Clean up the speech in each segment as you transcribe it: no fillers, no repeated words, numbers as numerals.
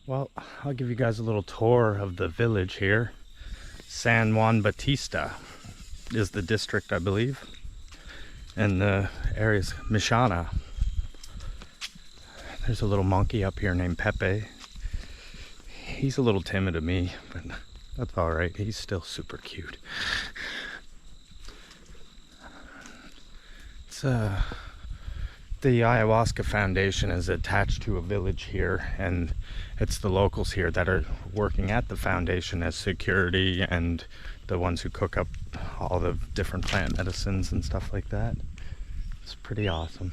Well, I'll give you guys a little tour of the village here. San Juan Bautista is the district, I believe. And the area's Mishana. There's a little monkey up here named Pepe. He's a little timid of me, but that's alright. He's still super cute. It's the Ayahuasca Foundation is attached to a village here, and it's the locals here that are working at the foundation as security and the ones who cook up all the different plant medicines and stuff like that. It's pretty awesome.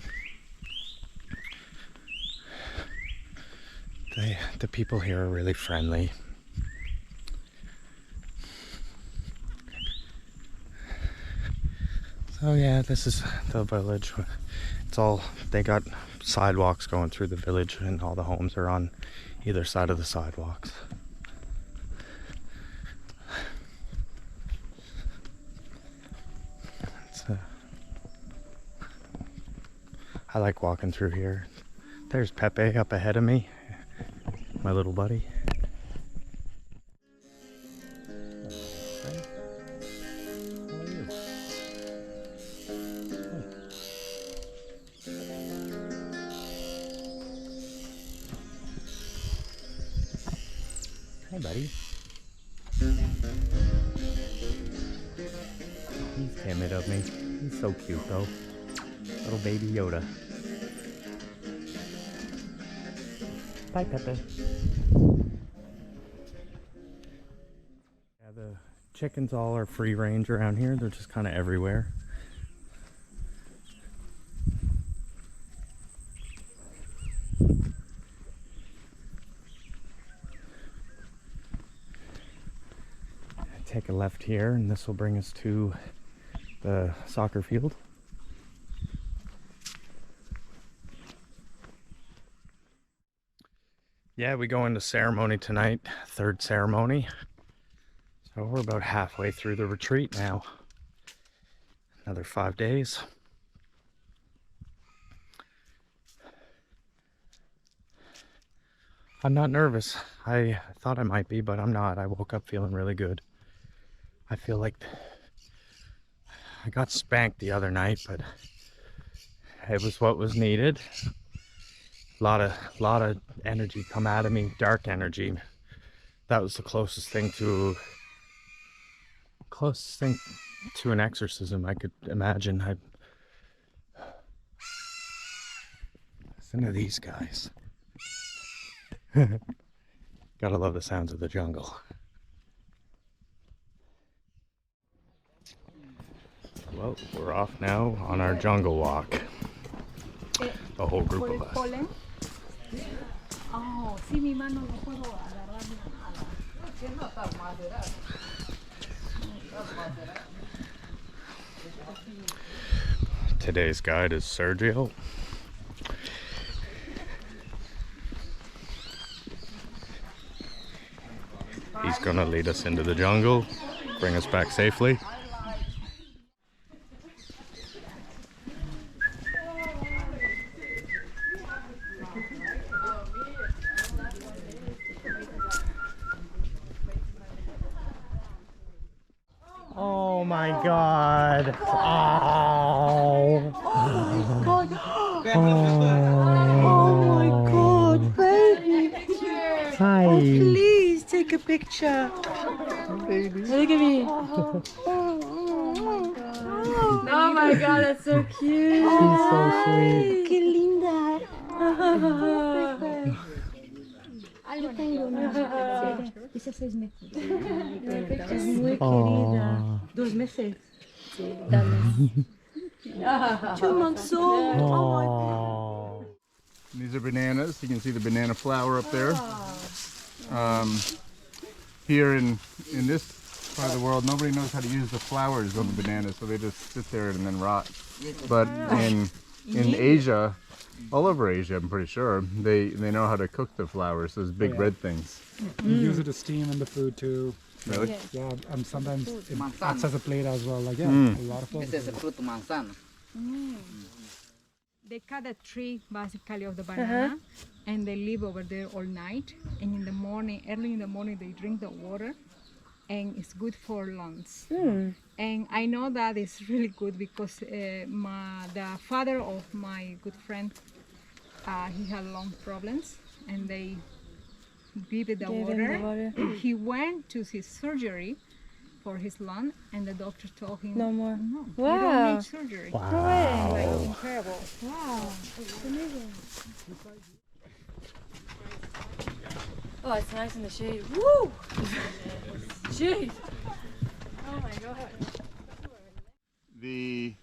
The people here are really friendly. So yeah, this is the village. It's all, they got sidewalks going through the village, and all the homes are on either side of the sidewalks. I like walking through here. There's Pepe up ahead of me, my little buddy. Hey, buddy. He's timid of me. He's so cute, though. Little baby Yoda. Bye, Pepe. Yeah, the chickens all are free range around here. They're just kind of everywhere. Take a left here, and this will bring us to the soccer field. Yeah, we go into ceremony tonight, third ceremony. So we're about halfway through the retreat now. Another 5 days. I'm not nervous. I thought I might be, but I'm not. I woke up feeling really good. I feel like I got spanked the other night, but it was what was needed. A lot of energy come out of me, dark energy. That was the closest thing to an exorcism I could imagine. Listen to these guys. Gotta love the sounds of the jungle. Well, we're off now on our jungle walk. The whole group of us. Today's guide is Sergio. He's gonna lead us into the jungle, bring us back safely. Oh my God. Oh. Oh my God, baby. Hi. Oh, please take a picture. Baby. Look at me. Oh my God, that's so cute. She's so sweet. Qué linda. Yo tengo una. Dice 6 meses. Es muy querida. 2 meses. Sí, dale. 2 months old. Oh. These are bananas. You can see the banana flower up there. Here in this part of the world, nobody knows how to use the flowers on the bananas, so they just sit there and then rot. But in Asia, all over Asia, I'm pretty sure, they know how to cook the flowers, those big red things. You use it to steam in the food too. Really? Yeah, and sometimes it Manzana. acts as a plate as well. Like, yeah, Mm. a lot of Este es el flavors. fruto manzana. They cut a tree basically of the banana and they live over there all night. And in the morning, early in the morning, they drink the water and it's good for lungs. And I know that it's really good because the father of my good friend, he had lung problems and they gave it the water. He went to his surgery for his lung and the doctor told him, No more. no, you Wow. don't need surgery. Wow. Like, incredible. Wow. It's amazing. Oh, it's nice in the shade. Woo! Jeez. Oh my god. The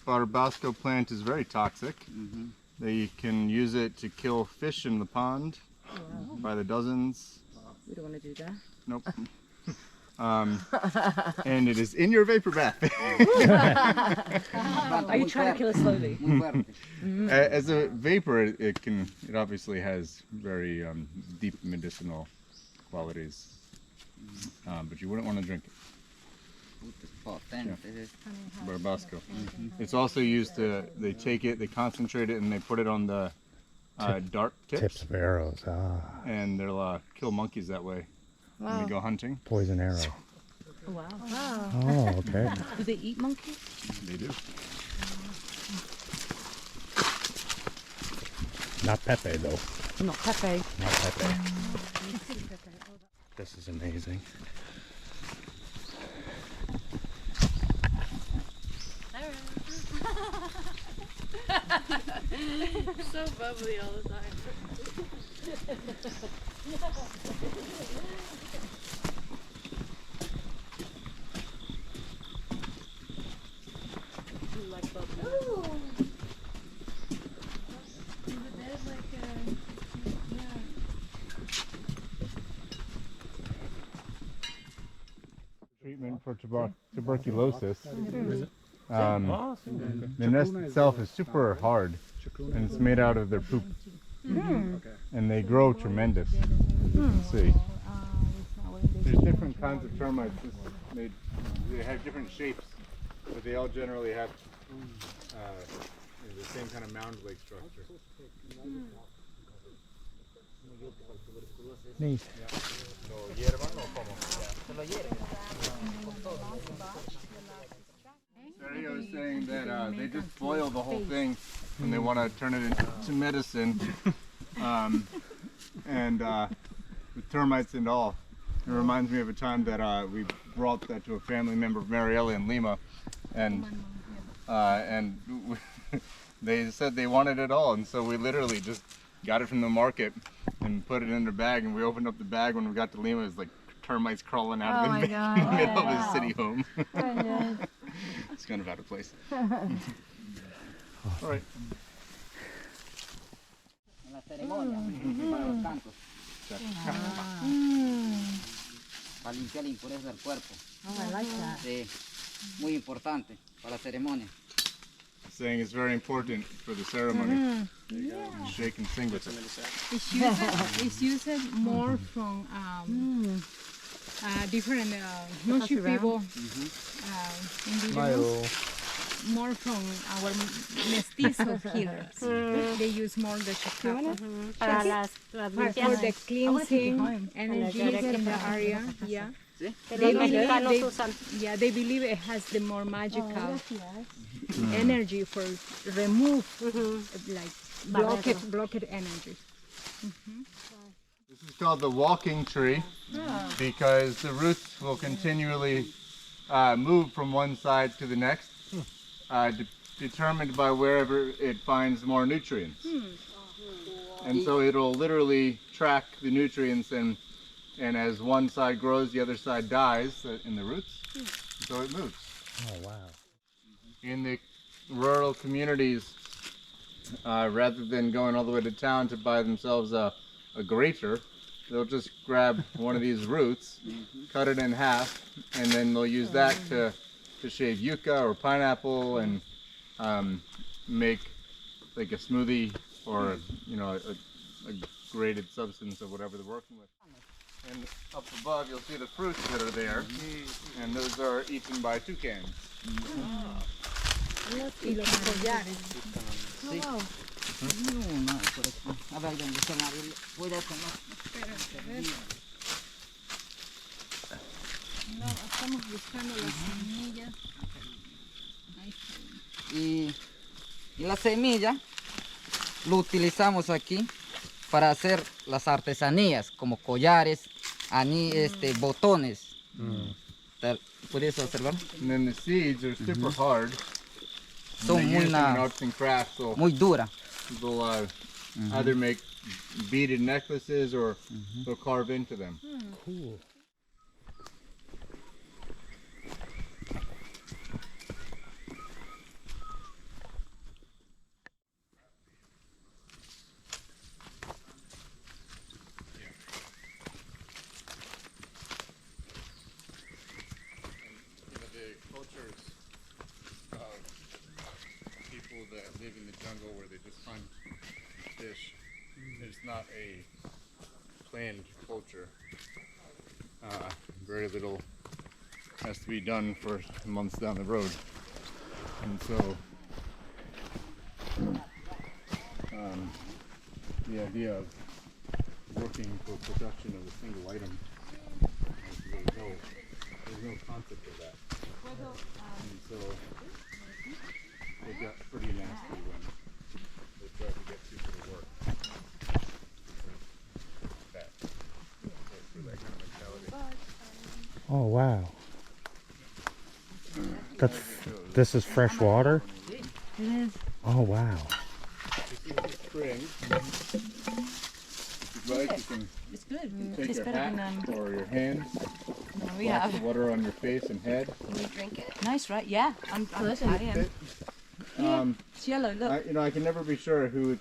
Barbasco plant is very toxic. They can use it to kill fish in the pond by the dozens. We don't want to do that. Nope. And it is in your vapor bath. Are you trying to kill it slowly? Muy fuerte. As a vapor, it obviously has very deep medicinal qualities, but you wouldn't want to drink it. Puta, es potente. Es Barbasco. It's also used to, they take it, they concentrate it, and they put it on the dart Tips tips, of arrows. and they'll kill monkeys that way when they go hunting. Poison arrow. Wow. Oh, okay. Do they eat monkeys? They do. Not Pepe though. Not Pepe. Not Pepe. This is amazing. So bubbly all the time. Like bubbly. Ooh. There's like Treatment for tuberculosis. The nest itself is super hard, and it's made out of their poop. And they grow tremendous. You can see. There's different kinds of termites. They have different shapes, but they all generally have the same kind of mound-like structure. Neat. Sergio was saying that they just boil the whole thing and they want to turn it into medicine, and with termites and all. It reminds me of a time that we brought that to a family member of Mariela in Lima, and they said they wanted it all, and so we literally just got it from the market and put it in a bag, and we opened up the bag when we got to Lima. It was like termites crawling out of the middle of his city home. It's kind of out of place. All right. en la ceremonia, para los cantos, para limpiar la impureza del cuerpo. Oh, I like that. Sí, muy importante para la ceremonia. Saying it's very important for the ceremony. Shake and sing with it. It's used more from different Nushi people, indigenous, more from our mestizo healers. They use more the chakra Para las for the cleansing energy in the area. Yeah, ¿Sí? Los mexicanos usan. yeah, they believe it has the more magical energy for remove like blocked energy. This is called the walking tree because the roots will continually move from one side to the next, determined by wherever it finds more nutrients. And so it'll literally track the nutrients, and as one side grows, the other side dies in the roots, so it moves. Oh, wow. In the rural communities, rather than going all the way to town to buy themselves a grater, they'll just grab one of these roots, cut it in half, and then they'll use that to shave yucca or pineapple and make like a smoothie or a grated substance of whatever they're working with. And up above, you'll see the fruits that are there, and those are eaten by toucans. Y los collares. Sí. No, por aquí. A ver, ¿dónde está Mario? Cuidado con los... No, estamos buscando las semillas. Ahí está. Y la semilla lo utilizamos aquí para hacer las artesanías, como collares, botones. ¿Puedes observar? And then the seeds are super hard. And Son they muy, use them in arts and crafts, so muy dura. they'll either make beaded necklaces or they'll carve into them. Cool. The cultures of people that live in the jungle where they just hunt fish, it's not a planned culture. Very little has to be done for months down the road. And so the idea of working for production of a single item, there's no concept of that. And so it got pretty nasty when they tried to get people to work. That. For that kind of mentality. Oh wow. This is fresh water? It is. Oh wow. This is the spring. If you'd like, you can It's good. take Tastes your better hat than or your hands, we splash have. the water on your face and head. Nice, right? Yeah. I'm Italian. It's yellow. Look. I can never be sure who's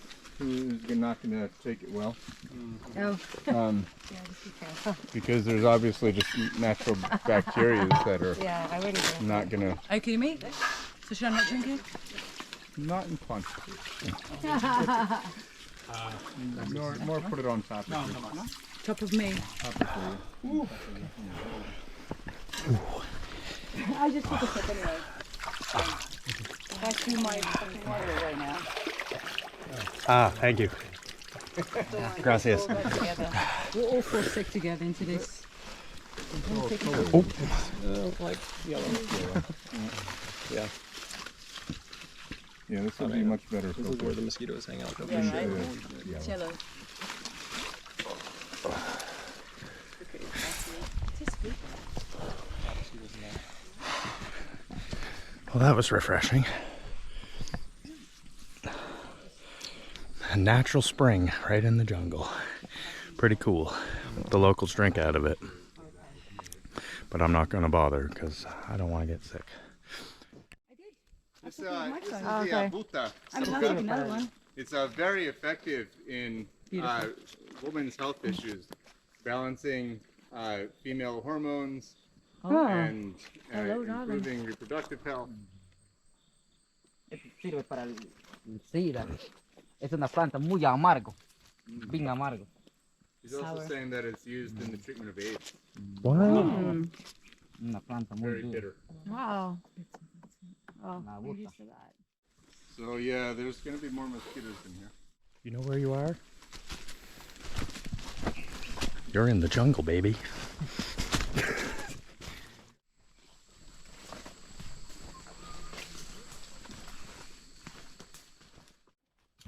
not going to take it well. Oh. Because there's obviously just natural bacteria that are Yeah, I already do. not going to, Are you kidding me? So should I not drink it? not in quantity. More put it on top of you. Top of me. I just took a sip anyway. I see my fucking water right now. Ah, thank you. Gracias. We'll all fall sick together into this. Oh. Like yellow. Yeah, Yeah, this would be much better. this is where the mosquitoes hang out. Yeah, right? It's yellow. Well, that was refreshing. A natural spring right in the jungle. Pretty cool. The locals drink out of it. But I'm not going to bother because I don't want to get sick. This is the buta. I'm having another one. It's very effective in women's health issues, balancing female hormones and Hello, darling. improving reproductive health. Esto sirve para el SIDA. Es una planta muy amargo, bien amargo. He's also saying that it's used in the treatment of AIDS. Wow. Una planta muy Very dura. bitter. Wow. Oh, La you're bota. used to that. So yeah, there's going to be more mosquitoes in here. You know where you are? You're in the jungle, baby.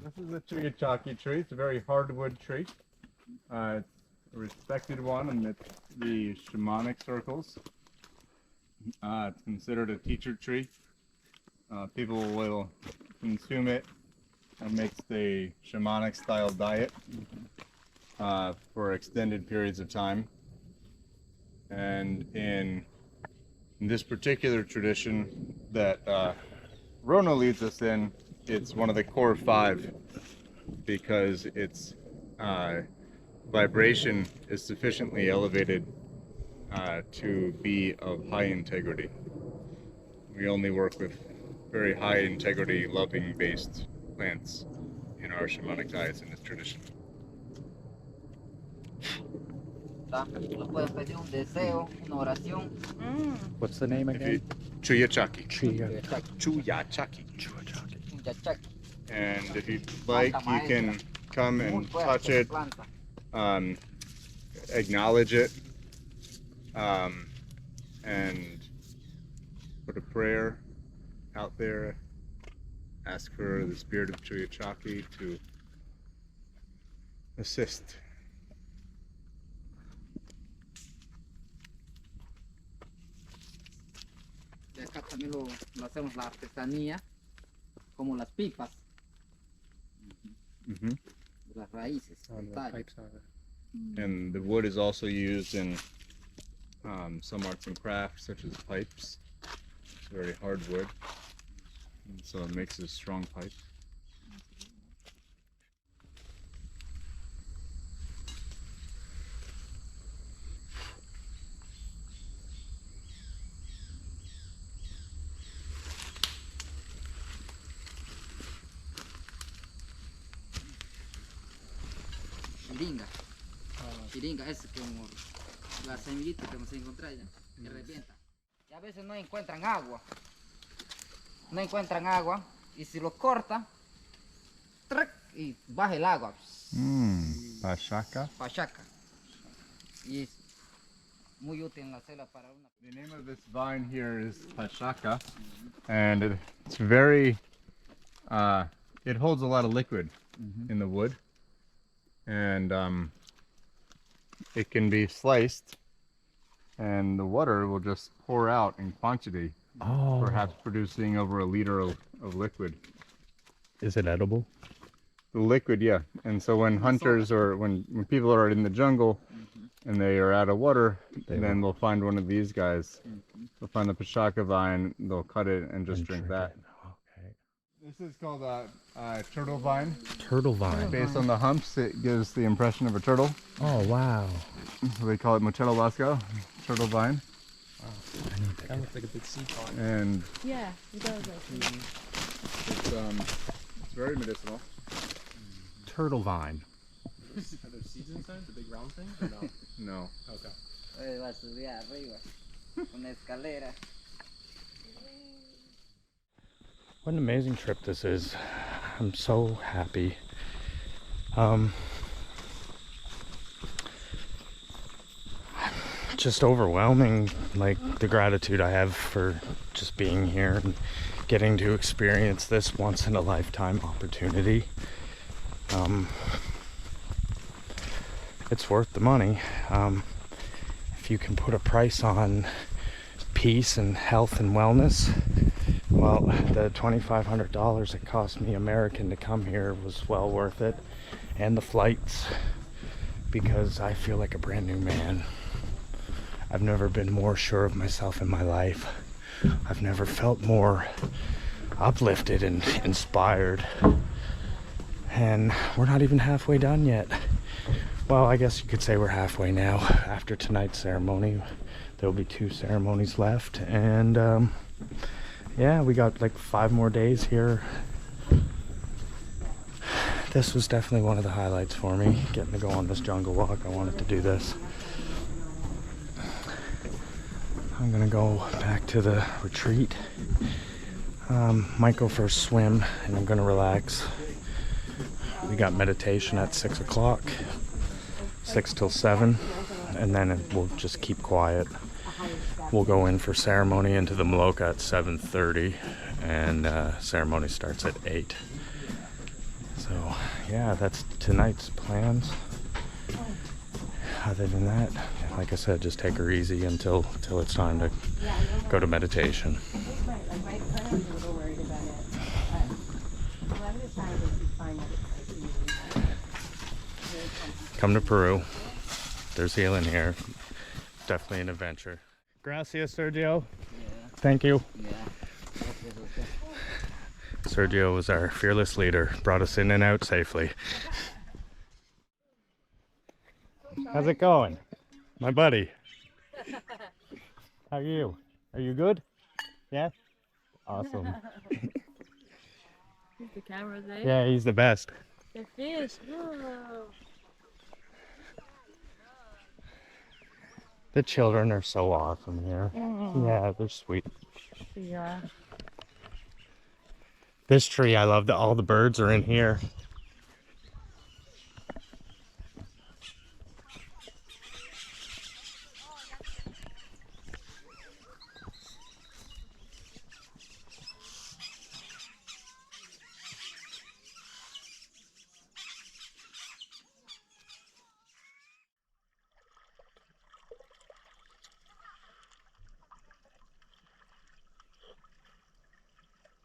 This is the Tuyachaki tree. It's a very hardwood tree. It's a respected one in the shamanic circles. It's considered a teacher tree. People will consume it amidst a shamanic style diet for extended periods of time. And in this particular tradition that Rona leads us in, it's one of the core five because its vibration is sufficiently elevated to be of high integrity. We only work with very high integrity, loving based plants in our shamanic diets in this tradition. planta, le pueden pedir un deseo, una oración. What's the name again? Chuyachaki. Chuyachaki. Chuyachaki. And if you'd like, you can come and touch it, acknowledge it, and put a prayer out there. Ask for the spirit of Chuyachaki to assist. Y acá también lo hacemos la artesanía, como las pipas, de las raíces. del tallo. And the wood is also used in some arts and crafts, such as pipes. It's very hard wood, and so it makes a strong pipe. Chiringa. Chiringa es como la semillita que vamos a encontrar ya, que revienta. Y a veces no encuentran agua. No encuentran agua y si lo corta, ¡trac! Y baja el agua. Pashaka. Pachaca. Y es muy útil en la selva para una. The name of this vine here is Pashaka, and it's very, it holds a lot of liquid in the wood, and it can be sliced, and the water will just pour out in quantity, perhaps producing over a liter of liquid. Is it edible? The liquid, yeah. And so when hunters or when people are in the jungle and they are out of water, then they'll find one of these guys. They'll find the Pashaka vine, they'll cut it and just drink that. Okay. This is called a turtle vine. Turtle vine. Based on the humps, it gives the impression of a turtle. Oh, wow. So they call it Mochelo Vasco, turtle vine. I need to Kind of looks like a big sea pond. And Yeah, it does actually. it's very medicinal. Turtle vine. Are there seeds inside? The big round thing? Or no? No. Okay. Va a subir arriba, una escalera. What an amazing trip this is. I'm so happy. Just overwhelming, like the gratitude I have for just being here and getting to experience this once in a lifetime opportunity. It's worth the money. If you can put a price on peace and health and wellness, well, the $2,500 it cost me American to come here was well worth it, and the flights, because I feel like a brand new man. I've never been more sure of myself in my life. I've never felt more uplifted and inspired. And we're not even halfway done yet. Well, I guess you could say we're halfway now. After tonight's ceremony, there'll be 2 ceremonies left. And yeah, we got like 5 more days here. This was definitely one of the highlights for me, getting to go on this jungle walk. I wanted to do this. I'm gonna go back to the retreat. Might go for a swim, and I'm gonna relax. We got meditation at 6 o'clock, 6 till 7, and then we'll just keep quiet. We'll go in for ceremony into the Maloka at 7:30, and ceremony starts at 8. So yeah, that's tonight's plans. Other than that, like I said, just take her easy until it's time to go to meditation. Come to Peru. There's healing here. Definitely an adventure. Gracias, Sergio. Thank you. Sergio was our fearless leader, brought us in and out safely. How's it going? My buddy. How are you? Are you good? Yeah? Awesome. The cameras, eh? Yeah, he's the best. The fish. Whoa. The children are so awesome here. Mm. Yeah, they're sweet. Yeah. This tree, I love that all the birds are in here.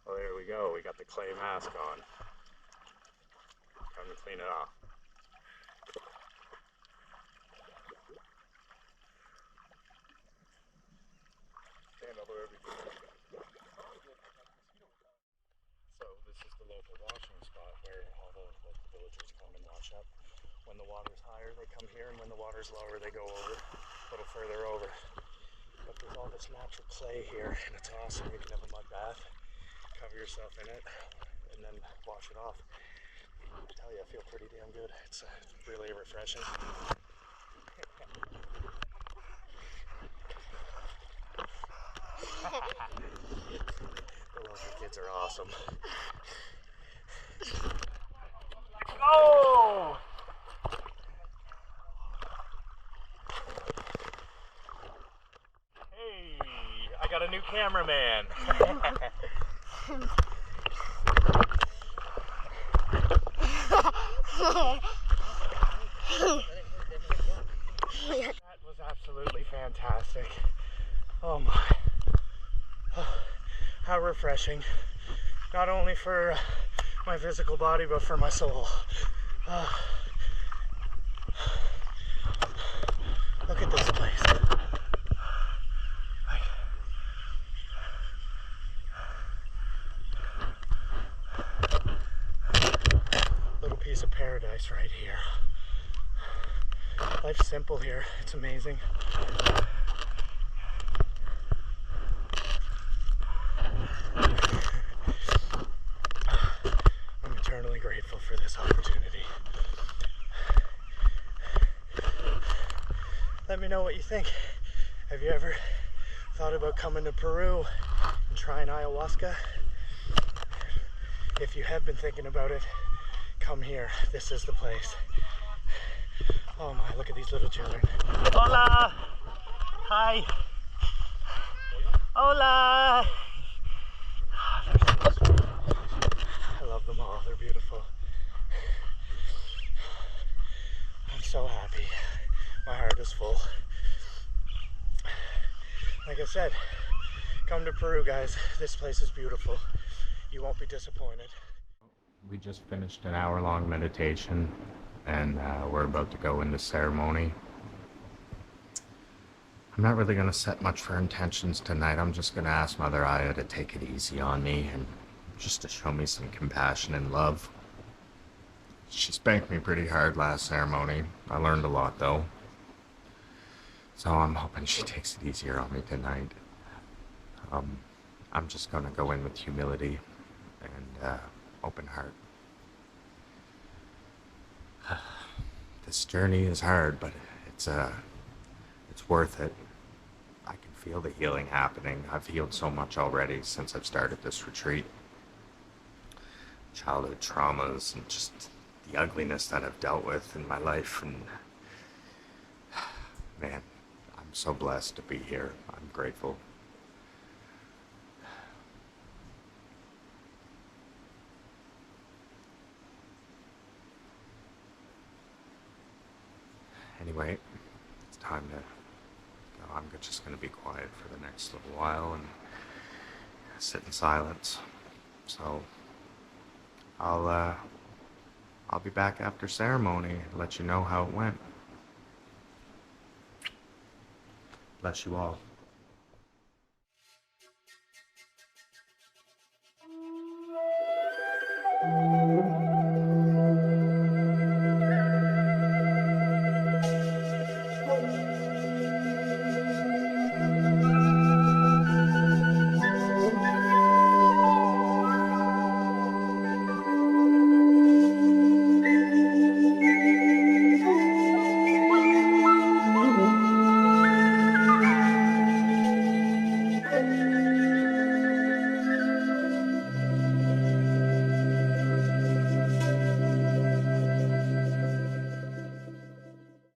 Oh, there we go. We got the clay mask on. Time to clean it off. Stand over everything. So this is the local washing spot where all the local villagers come and wash up. When the water's higher, they come here, and when the water's lower, they go over a little further over. But there's all this natural clay here, and it's awesome. You can have a mud bath, cover yourself in it, and then wash it off. I tell you, I feel pretty damn good. It's really refreshing. The local kids are awesome. Go! Hey, I got a new cameraman. That was absolutely fantastic. Oh my. How refreshing. Not only for my physical body, but for my soul. Look at this place. Little piece of paradise right here. Life's simple here. It's amazing. I'm eternally grateful for this opportunity. Let me know what you think. Have you ever thought about coming to Peru and trying ayahuasca? If you have been thinking about it, come here. This is the place. Oh my, look at these little children. Hola! Hi! Hola! I love them all. They're beautiful. I'm so happy. My heart is full. Like I said, come to Peru, guys. This place is beautiful. You won't be disappointed. We just finished an hour-long meditation, and we're about to go into ceremony. I'm not really going to set much for intentions tonight. I'm just going to ask Mother Aya to take it easy on me and just to show me some compassion and love. She spanked me pretty hard last ceremony. I learned a lot, though. So I'm hoping she takes it easier on me tonight. I'm just going to go in with humility and open heart. This journey is hard, but it's worth it. I can feel the healing happening. I've healed so much already since I've started this retreat. Childhood traumas and just the ugliness that I've dealt with in my life, and man, I'm so blessed to be here. I'm grateful. Anyway, it's time to go. I'm just going to be quiet for the next little while and sit in silence. So I'll be back after ceremony and let you know how it went. Bless you all.